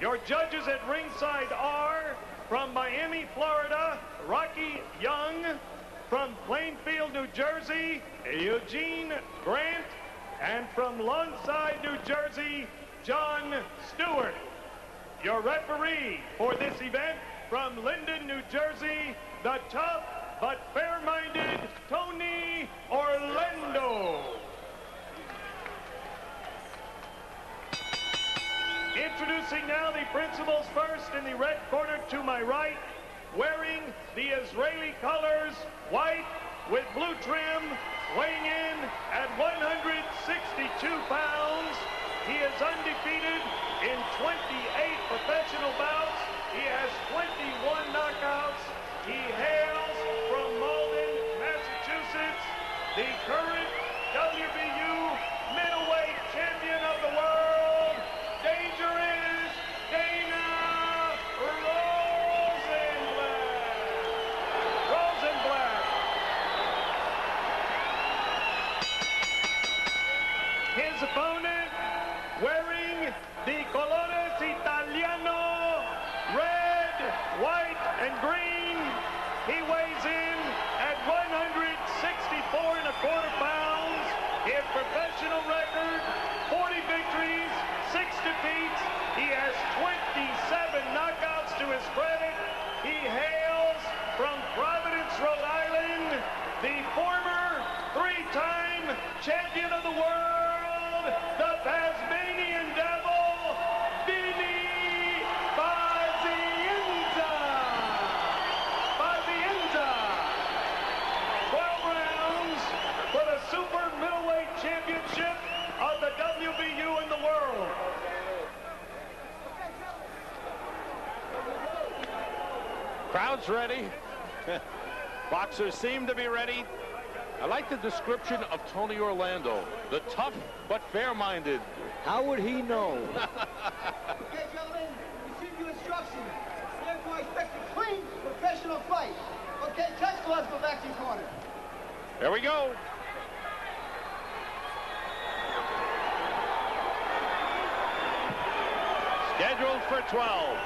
Your judges at ringside are, from Miami, Florida, Rocky Young. From Plainfield, New Jersey, Eugene Grant. And from Lawnside, New Jersey, John Stewart. Your referee for this event, from Linden, New Jersey, the tough but fair-minded Tony Orlando. Introducing now the principals first in the red corner to my right, wearing the Israeli colors, white with blue trim, weighing in at 162 pounds. He is undefeated in 28 professional bouts. He has 21 knockouts. He hails from Malden, Massachusetts, the current WBU middleweight champion of the world. Danger is Dana Rosenblatt. His opponent, wearing the Colones Italiano, red, white, and green. He weighs in at 164.25 pounds. His professional record, 40 victories, 6 defeats. He has 27 knockouts to his credit. He hails from Providence, Rhode Island, the former 3-time champion of the world, the Tasmanian Devil, Vinny Pazienza. 12 rounds for the super middleweight championship of the WBU in the world. Crowd's ready. Boxers seem to be ready. I like the description of Tony Orlando, the tough but fair-minded. How would he know? Okay, gentlemen, receive your instructions. Therefore, I expect a clean, professional fight. Okay, touch gloves, go back to your corner. There we go. Scheduled for 12.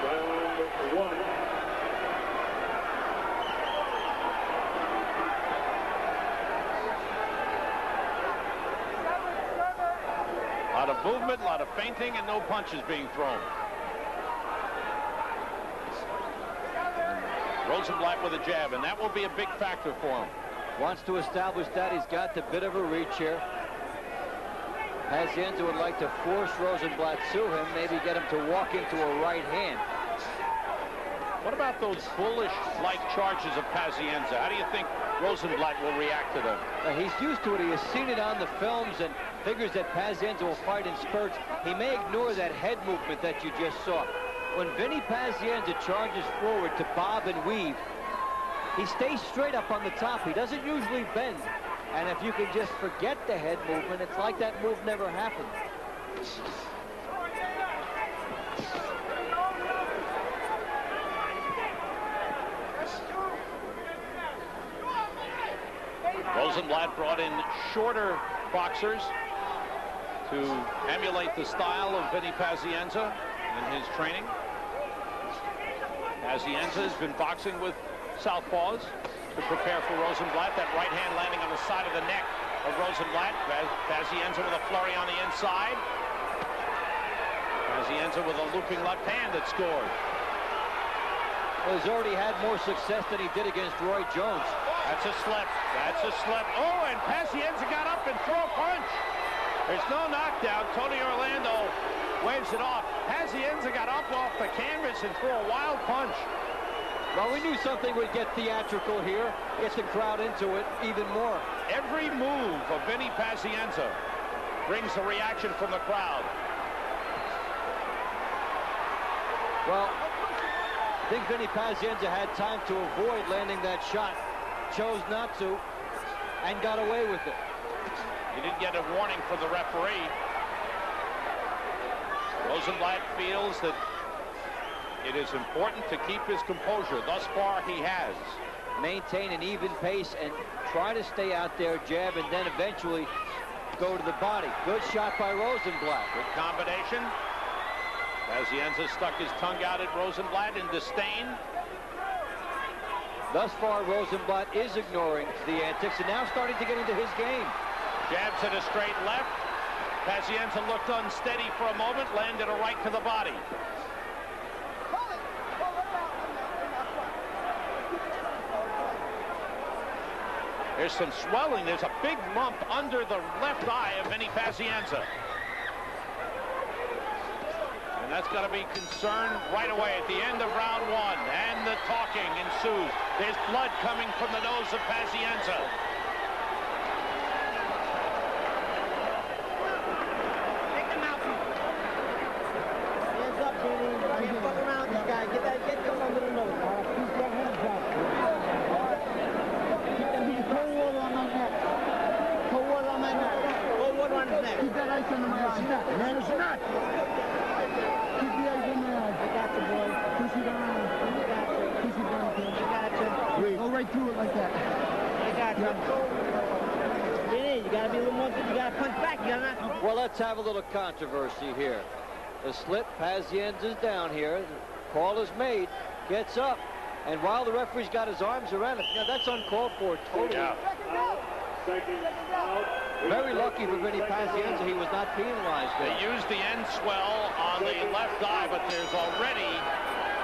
Round 1. A lot of movement, a lot of feinting, and no punches being thrown. Rosenblatt with a jab, and that will be a big factor for him. Wants to establish that. He's got the bit of a reach here. Pazienza would like to force Rosenblatt to him, maybe get him to walk into a right hand. What about those bullish-like charges of Pazienza? How do you think Rosenblatt will react to them? He's used to it. He has seen it on the films and figures that Pazienza will fight in spurts. He may ignore that head movement that you just saw. When Vinny Pazienza charges forward to bob and weave, he stays straight up on the top. He doesn't usually bend. And if you can just forget the head movement, it's like that move never happened. Rosenblatt brought in shorter boxers to emulate the style of Vinny Pazienza in his training. Pazienza has been boxing with southpaws to prepare for Rosenblatt. That right hand landing on the side of the neck of Rosenblatt. Pazienza with a flurry on the inside. Pazienza with a looping left hand that scored. Well, he's already had more success than he did against Roy Jones. That's a slip. That's a slip. Oh, and Pazienza got up and threw a punch. There's no knockdown. Tony Orlando waves it off. Pazienza got up off the canvas and threw a wild punch. Well, we knew something would get theatrical here, get the crowd into it even more. Every move of Vinny Pazienza brings a reaction from the crowd. Well, I think Vinny Pazienza had time to avoid landing that shot, chose not to, and got away with it. He didn't get a warning from the referee. Rosenblatt feels that it is important to keep his composure. Thus far, he has. Maintain an even pace and try to stay out there, jab, and then eventually go to the body. Good shot by Rosenblatt. Good combination. Pazienza stuck his tongue out at Rosenblatt in disdain. Thus far, Rosenblatt is ignoring the antics and now starting to get into his game. Jabs at a straight left. Pazienza looked unsteady for a moment, landed a right to the body. There's some swelling. There's a big lump under the left eye of Vinny Pazienza. And that's got to be concerned right away at the end of round one. And the talking ensues. There's blood coming from the nose of Pazienza. Take him out. Hands up, Vinny. Can't fuck around this guy. Get him under the nose. Keep your hands up. Keep them hands. Cold water on my neck. Cold water on my neck. Cold water on his neck. Keep that ice under my eyes. Man, it's not. Keep the ice on my eyes. I got you, boy. Push it down. I got you. Push it down, kid. I got you. Go right through it like that. I got you. Vinny, you gotta be a little more. You gotta punch back. You gotta not. Well, let's have a little controversy here. The slit, Pazienza's down here. The call is made. Gets up. And while the referee's got his arms around it, you know, that's uncalled for totally. Yeah. Very lucky for Vinny Pazienza he was not penalized there. They used the end swell on the left eye, but there's already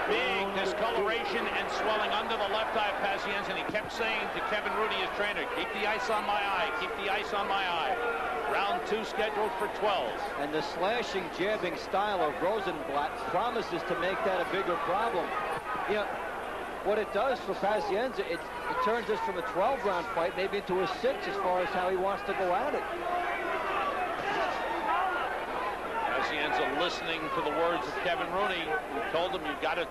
big discoloration and swelling under the left eye of Pazienza, and he kept saying to Kevin Rooney, his trainer, keep the ice on my eye, keep the ice on my eye. Round 2 scheduled for 12. And the slashing, jabbing style of Rosenblatt promises to make that a bigger problem. You know, what it does for Pazienza, it turns this from a 12-round fight maybe into a 6 as far as how he wants to go at it. Pazienza listening to the words of Kevin Rooney, who told him you've got to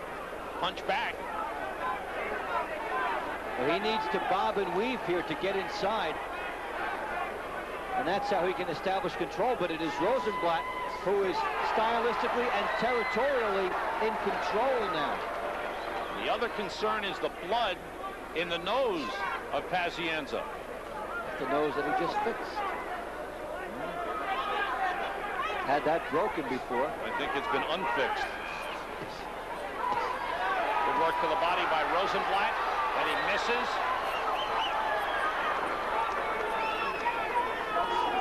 punch back. Well, he needs to bob and weave here to get inside. And that's how he can establish control. But it is Rosenblatt who is stylistically and territorially in control now. The other concern is the blood in the nose of Pazienza. The nose that he just fixed. Had that broken before. I think it's been unfixed. Good work to the body by Rosenblatt, and he misses.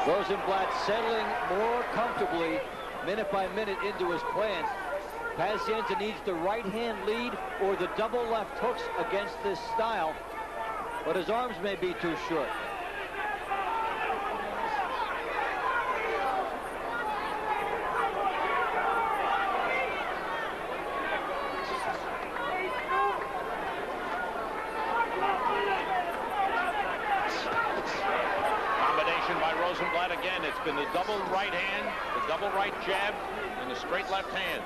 Rosenblatt settling more comfortably minute by minute into his plan. Pazienza needs the right-hand lead or the double left hooks against this style, but his arms may be too short. Combination by Rosenblatt again. It's been the double right hand, the double right jab, and the straight left hand.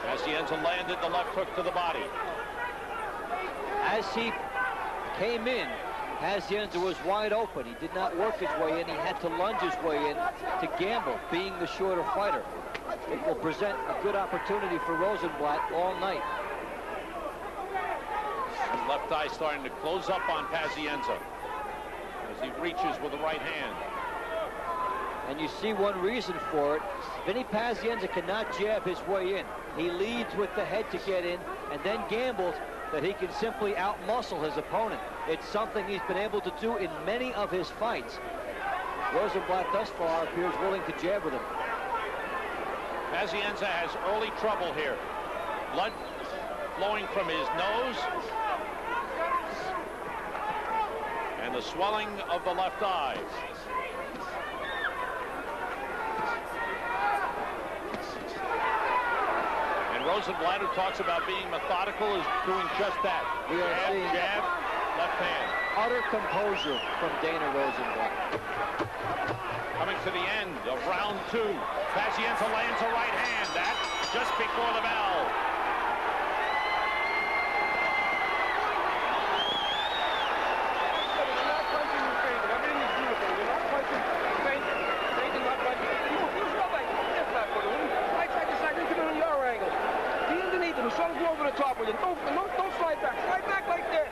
Pazienza landed the left hook to the body. As he came in, Pazienza was wide open. He did not work his way in. He had to lunge his way in to gamble, being the shorter fighter. It will present a good opportunity for Rosenblatt all night. His left eye starting to close up on Pazienza as he reaches with the right hand. And you see one reason for it. Vinny Pazienza cannot jab his way in. He leads with the head to get in and then gambles that he can simply outmuscle his opponent. It's something he's been able to do in many of his fights. Rosenblatt thus far appears willing to jab with him. Pazienza has early trouble here. Blood flowing from his nose. And the swelling of the left eye. And Rosenblatt, who talks about being methodical, is doing just that. We are jab, seeing jab, left hand. Utter composure from Dana Rosenblatt. Coming to the end of round 2. Pazienza lands a right hand. That's just before the bell. Go over the top with you. Don't slide back. Slide back like this.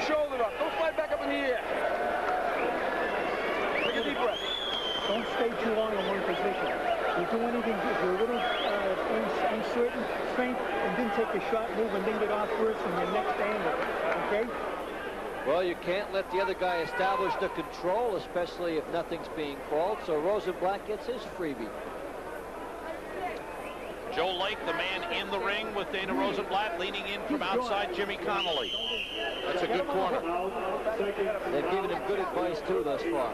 Shoulder up. Don't slide back up in the air. Don't stay too long in one position. You do anything, if you're a little uncertain, strength, and then take a shot move and then get off first in your next angle, okay? Well, you can't let the other guy establish the control, especially if nothing's being called, so Rosenblatt gets his freebie. Joe Lake, the man in the ring with Dana Rosenblatt, leaning in from outside Jimmy Connolly. That's a good corner. They've given him good advice, too, thus far.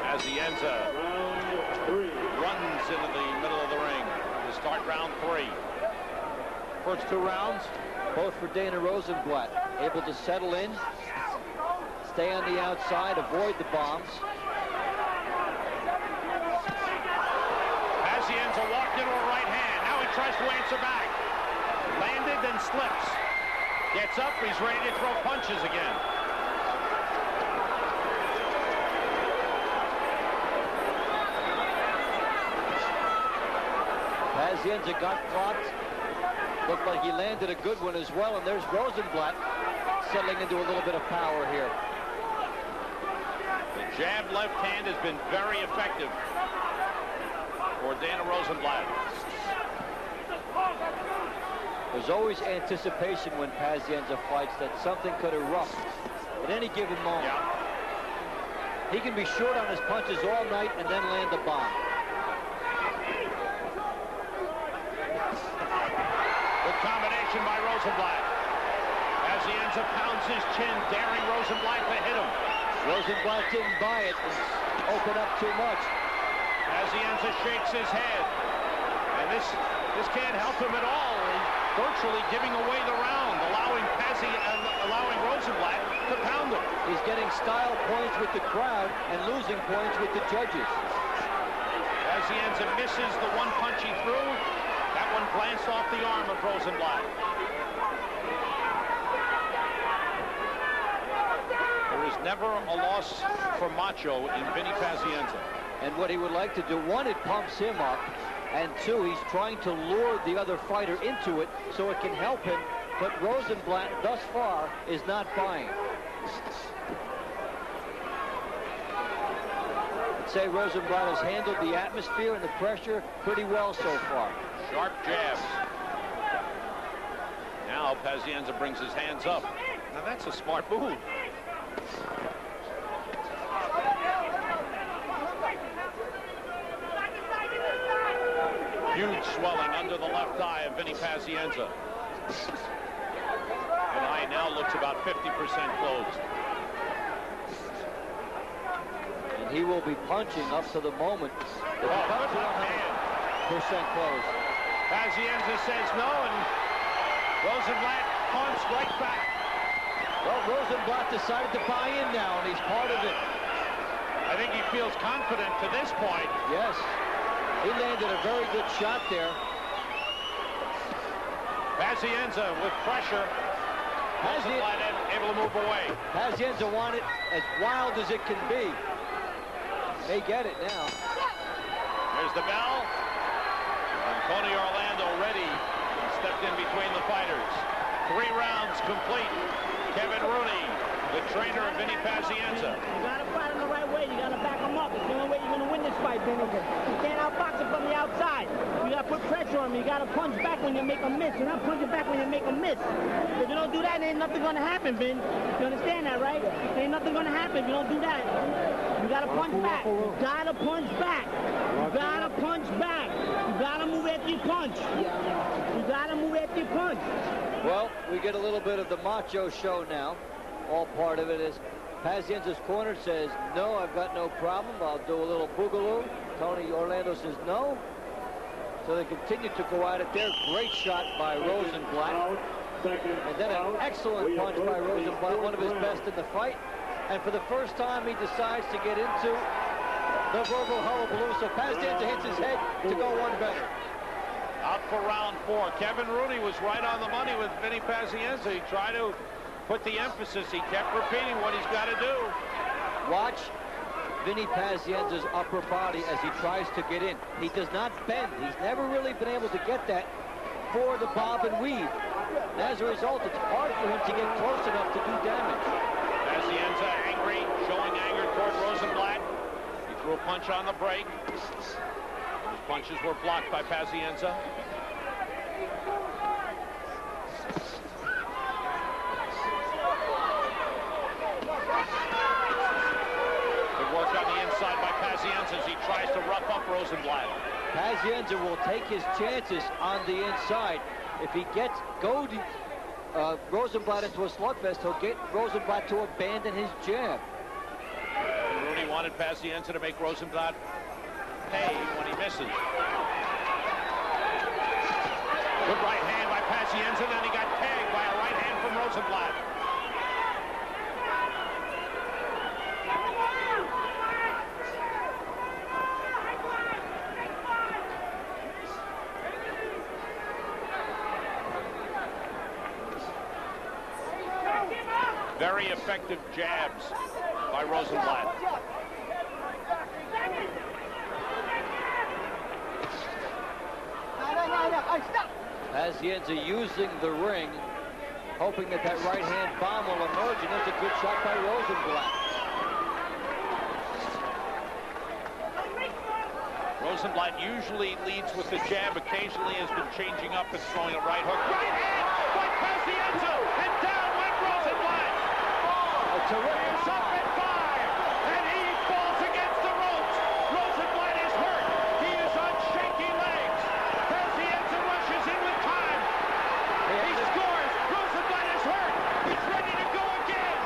Pazienza runs into the middle of the ring to start round 3. First 2 rounds, both for Dana Rosenblatt. Able to settle in, stay on the outside, avoid the bombs. Pazienza walked into a right hand. Now he tries to answer back. Landed, then slips. Gets up, he's ready to throw punches again. Pazienza got clocked. Looked like he landed a good one as well, and there's Rosenblatt settling into a little bit of power here. The jab left hand has been very effective for Dana Rosenblatt. There's always anticipation when Pazienza fights that something could erupt at any given moment. Yeah. He can be short on his punches all night and then land a bomb. Good combination by Rosenblatt. Pazienza pounds his chin, daring Rosenblatt to hit him. Rosenblatt didn't buy it and open up too much. Pazienza shakes his head. And this can't help him at all. He's virtually giving away the round, allowing Rosenblatt to pound him. He's getting style points with the crowd and losing points with the judges. Pazienza misses the one punch he threw. That one glanced off the arm of Rosenblatt. There is never a loss for Macho in Vinny Pazienza. And what he would like to do, one, it pumps him up, and two, he's trying to lure the other fighter into it so it can help him, but Rosenblatt thus far is not buying. I'd say Rosenblatt has handled the atmosphere and the pressure pretty well so far. Sharp jabs. Now Pazienza brings his hands up. Now that's a smart move. Huge swelling under the left eye of Vinny Pazienza. The eye now looks about 50% closed. And he will be punching up to the moment. Good left hand. Percent closed. Pazienza says no, and Rosenblatt punts right back. Well, Rosenblatt decided to buy in now, and he's part of it. I think he feels confident to this point. Yes. He landed a very good shot there. Pazienza with pressure. Rosenblatt able to move away. Pazienza wanted as wild as it can be. They get it now. There's the bell. And Tony Orlando ready. He stepped in between the fighters. 3 rounds complete. Kevin Rooney, the trainer of Vinny Pazienza. You gotta fight him the right way. You gotta back him up. It's the only way you're gonna win this fight, Vinny. You can't outbox him from the outside. You gotta put pressure on him. You gotta punch back when you make a miss. You're not punching back when you make a miss. If you don't do that, there ain't nothing gonna happen, Vin. You understand that, right? There ain't nothing gonna happen if you don't do that. You gotta punch back. You gotta punch back. You gotta punch back. You gotta move after you punch. You gotta move after you punch. Well, we get a little bit of the Macho show now. All part of it is Pazienza's corner says, no, I've got no problem. I'll do a little boogaloo. Tony Orlando says no. So they continue to go at it there. Great shot by Rosenblatt. And then an excellent punch by Rosenblatt, one of his best in the fight. And for the first time, he decides to get into the verbal hullabaloo. So Pazienza hits his head to go one better. Out for round 4. Kevin Rooney was right on the money with Vinny Pazienza. He tried to put the emphasis. He kept repeating what he's got to do. Watch Vinny Pazienza's upper body as he tries to get in. He does not bend. He's never really been able to get that for the bob and weave. And as a result, it's hard for him to get close enough to do damage. Pazienza punch on the break. Punches were blocked by Pazienza. Good work on the inside by Pazienza as he tries to rough up Rosenblatt. Pazienza will take his chances on the inside. If he gets Rosenblatt into a slugfest, he'll get Rosenblatt to abandon his jab. Rooney wanted Pazienza to make Rosenblatt pay when he misses. Good right hand by Pazienza, then he got tagged by a right hand from Rosenblatt. Very effective jabs by Rosenblatt. Pazienza using the ring, hoping that right hand bomb will emerge, and that's a good shot by Rosenblatt. Rosenblatt usually leads with the jab, occasionally has been changing up and throwing a right hook. Right hand by Pazienza, and down went Rosenblatt. A terrific He's up at 5, and he falls against the ropes. Rosenblatt is hurt. He is on shaky legs. Pazienza rushes in with time. He scores. Rosenblatt is hurt. He's ready to go again.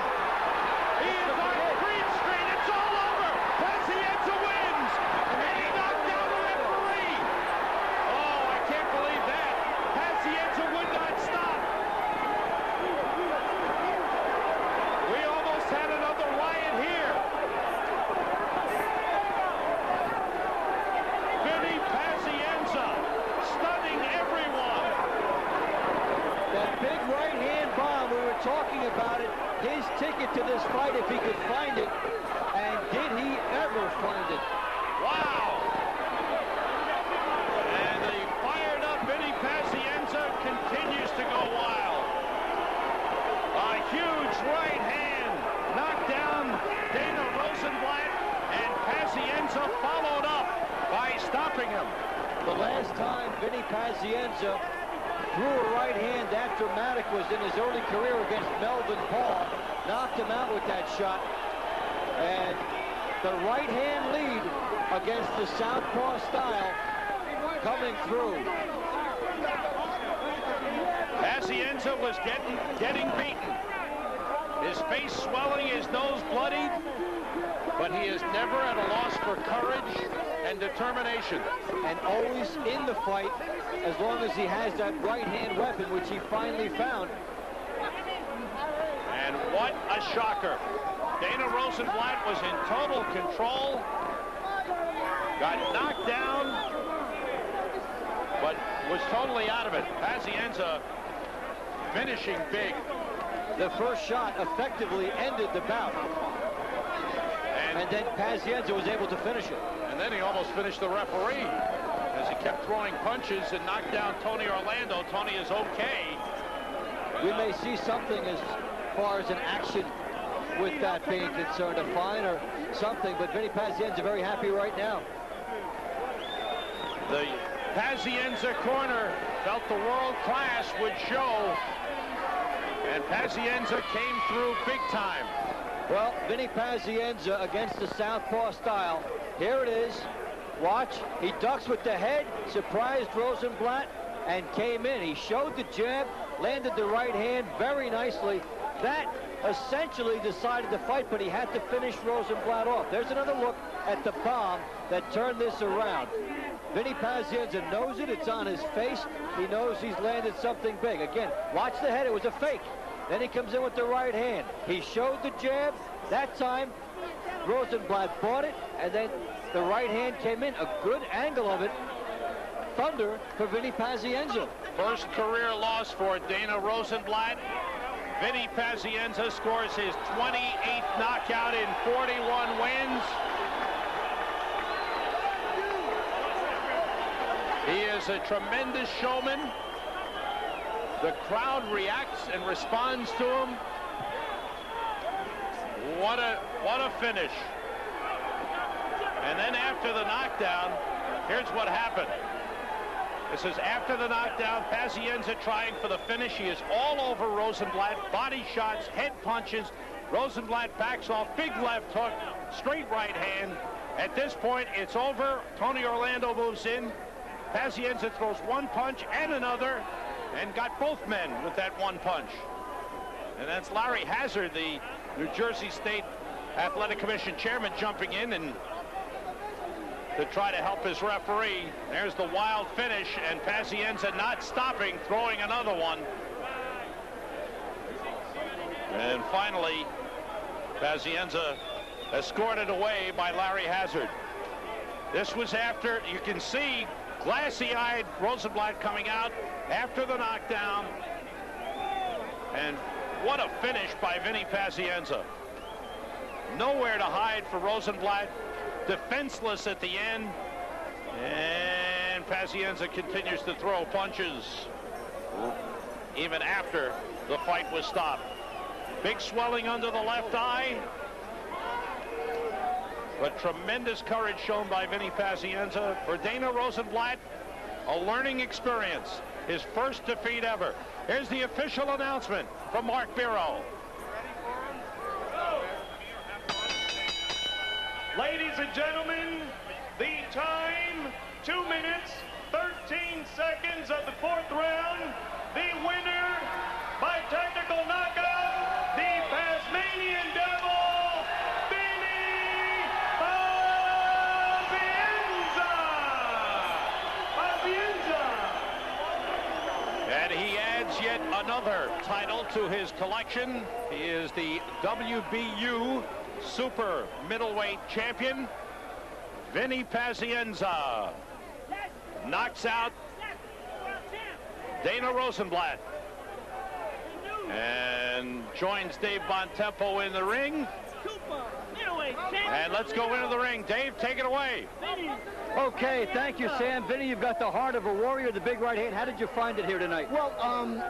He is on Green Street. It's all over. Pazienza wins. And he knocked down the referee. Oh, I can't believe that. Pazienza would not stop. We almost had another riot here. Vinny Pazienza stunning everyone. That big right hand bomb, we were talking about it, his ticket to this fight if he could find it, and did he ever find it? Wow. And the fired up Vinny Pazienza continues to go wild. A huge right hand knocked down Dana Rosenblatt, and Pazienza followed up by stopping him. The last time Vinny Pazienza threw a right hand that dramatic was in his early career against Melvin Paul. Knocked him out with that shot. And the right hand lead against the southpaw style coming through. Pazienza was getting beaten. His face swelling, his nose bloodied, but he is never at a loss for courage and determination. And always in the fight as long as he has that right hand weapon, which he finally found. And what a shocker. Dana Rosenblatt was in total control, got knocked down, but was totally out of it. Pazienza finishing big. The first shot effectively ended the bout. And then Pazienza was able to finish it. And then he almost finished the referee as he kept throwing punches and knocked down Tony Orlando. Tony is okay. We may see something as far as an action with that being concerned, a fine or something, but Vinny Pazienza very happy right now. The Pazienza corner felt the world class would show, and Pazienza came through big time. Well, Vinny Pazienza against the southpaw style. Here it is. Watch. He ducks with the head, surprised Rosenblatt, and came in. He showed the jab, landed the right hand very nicely. That essentially decided the fight, but he had to finish Rosenblatt off. There's another look at the bomb that turned this around. Vinny Pazienza knows it. It's on his face. He knows he's landed something big. Again, watch the head. It was a fake. Then he comes in with the right hand. He showed the jab. That time, Rosenblatt bought it, and then the right hand came in. A good angle of it. Thunder for Vinny Pazienza. First career loss for Dana Rosenblatt. Vinny Pazienza scores his 28th knockout in 41 wins. He is a tremendous showman. The crowd reacts and responds to him. What a finish. And then after the knockdown, here's what happened. This is after the knockdown. Pazienza trying for the finish. He is all over Rosenblatt. Body shots, head punches. Rosenblatt backs off. Big left hook. Straight right hand. At this point, it's over. Tony Orlando moves in. Pazienza throws one punch and another and got both men with that one punch. And that's Larry Hazard, the New Jersey State Athletic Commission chairman, jumping in and to try to help his referee. There's the wild finish, and Pazienza not stopping, throwing another one. And finally, Pazienza escorted away by Larry Hazard. This was after, you can see glassy-eyed Rosenblatt coming out after the knockdown. And what a finish by Vinny Pazienza. Nowhere to hide for Rosenblatt. Defenseless at the end. And Pazienza continues to throw punches even after the fight was stopped. Big swelling under the left eye. But tremendous courage shown by Vinny Pazienza. For Dana Rosenblatt, a learning experience. His first defeat ever. Here's the official announcement from Mark Biro. Ladies and gentlemen, the time, 2 minutes, 13 seconds of the 4th round. The winner by technical knockout, the Tasmanian Devil, Vinny Pazienza. And he adds yet another title to his collection. He is the WBU Super Middleweight Champion. Vinny Pazienza knocks out Dana Rosenblatt and joins Dave Bontempo in the ring. And let's go into the ring. Dave, take it away. Okay, thank you, Sam. Vinny, you've got the heart of a warrior, the big right hand. How did you find it here tonight? Well,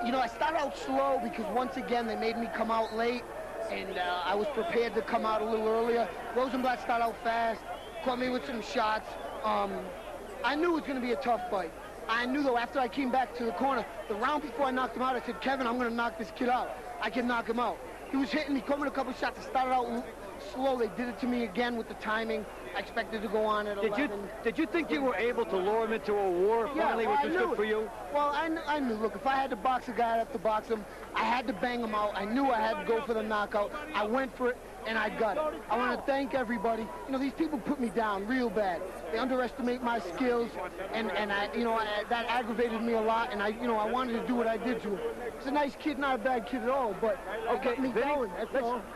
you know, I started out slow because once again they made me come out late, and I was prepared to come out a little earlier. Rosenblatt started out fast, caught me with some shots. I knew it was going to be a tough fight. I knew, though, after I came back to the corner, the round before I knocked him out, I said, Kevin, I'm going to knock this kid out. I can knock him out. He was hitting me, caught me with a couple shots. I started out slow. They did it to me again with the timing. I expected to go on at 11. Did you think you were able to lure him into a war finally, which was good for you? Well, I knew. Look, if I had to box a guy, I'd have to box him. I had to bang him out. I knew I had to go for the knockout. I went for it, and I got it. I want to thank everybody. You know, these people put me down real bad. They underestimate my skills, and that aggravated me a lot. And I wanted to do what I did to him. He's a nice kid, not a bad kid at all. But okay, me Vinny, going.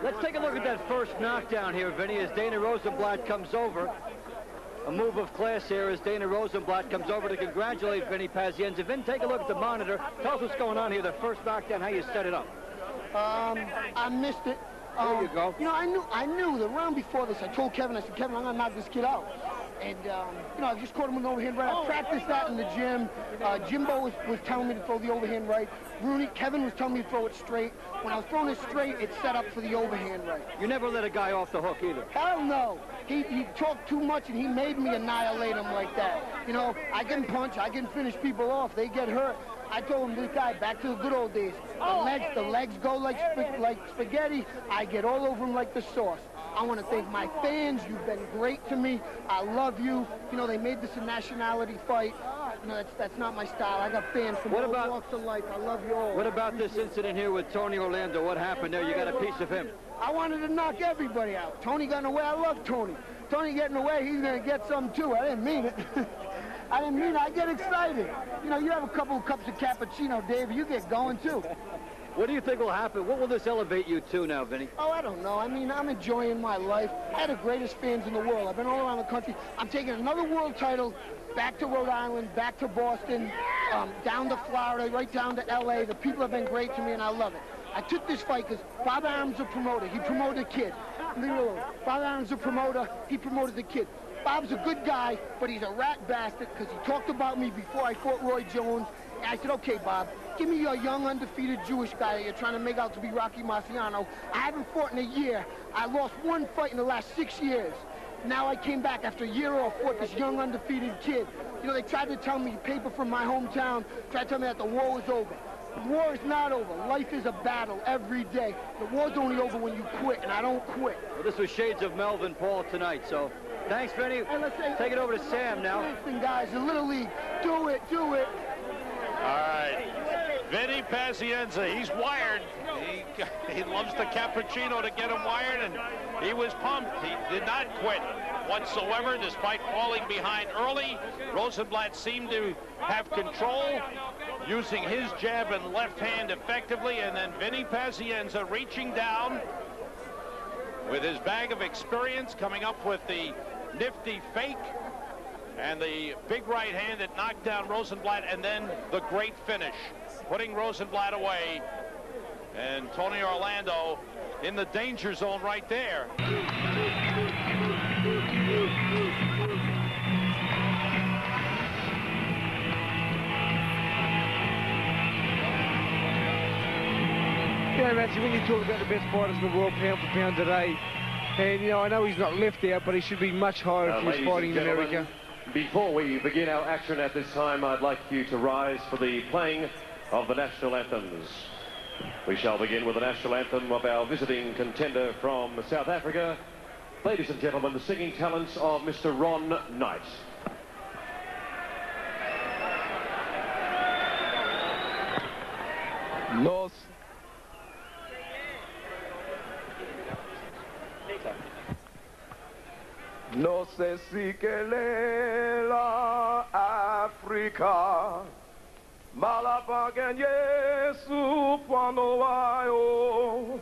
Let's take a look at that first knockdown here, Vinny, as Dana Rosenblatt comes over. A move of class here as Dana Rosenblatt comes over to congratulate Vinny Pazienza. Vin, take a look at the monitor. Tell us what's going on here. The first knockdown, how you set it up. I missed it. There you go. You know, I knew the round before this. I told Kevin, I said, Kevin, I'm going to knock this kid out. And, you know, I just caught him with an overhand right. I practiced that in the gym. Jimbo was telling me to throw the overhand right. Kevin was telling me to throw it straight. When I was throwing it straight, it's set up for the overhand right. You never let a guy off the hook either. Hell no. He talked too much, and he made me annihilate him like that. You know, I can punch. I can finish people off. They get hurt. I told him, this guy, back to the good old days. The legs go like spaghetti. I get all over him like the sauce. I want to thank my fans. You've been great to me. I love you. You know, they made this a nationality fight. You know, that's not my style. I got fans from all walks of life. I love you all. What about this incident here with Tony Orlando? What happened there? You got a piece of him. I wanted to knock everybody out. Tony got in the way. I love Tony. Tony getting away, he's going to get some too. I didn't mean it. I didn't mean it. I get excited. You know, you have a couple of cups of cappuccino, Dave, you get going too. What do you think will happen? What will this elevate you to now, Vinny? Oh, I don't know. I mean, I'm enjoying my life. I have the greatest fans in the world. I've been all around the country. I'm taking another world title back to Rhode Island, back to Boston, down to Florida, right down to L.A. The people have been great to me, and I love it. I took this fight because Bob Arum's a promoter. He promoted a kid. Leave it alone. Bob Arum's a promoter. He promoted the kid. Bob's a good guy, but he's a rat bastard because he talked about me before I fought Roy Jones. And I said, okay, Bob, give me your young, undefeated Jewish guy that you're trying to make out to be Rocky Marciano. I haven't fought in a year. I lost one fight in the last 6 years. Now I came back after a year off, fought this young undefeated kid. You know, they tried to tell me, paper from my hometown, tried to tell me that the war was over. The war is not over. Life is a battle every day. The war's only over when you quit, and I don't quit. Well, this was Shades of Melvin Paul tonight, so thanks, Vinny. Take it over to Sam now. Listen, guys, the Little League, do it, do it. All right. Vinny Pazienza, he's wired. He loves the cappuccino to get him wired, and he was pumped. He did not quit whatsoever, despite falling behind early. Rosenblatt seemed to have control, using his jab and left hand effectively, and then Vinny Pazienza reaching down with his bag of experience, coming up with the nifty fake and the big right hand that knocked down Rosenblatt, and then the great finish, putting Rosenblatt away. And Tony Orlando in the danger zone right there. Yeah, Matthew, when you talk about the best fighters in the world pound for pound today, and, you know, I know he's not left out, but he should be much higher if he was fighting in America. Before we begin our action at this time, I'd like you to rise for the playing of the national anthems. We shall begin with the national anthem of our visiting contender from South Africa. Ladies and gentlemen, the singing talents of Mr. Ron Knight. No sé si que la Africa Malapagan Yesu Pano Ayo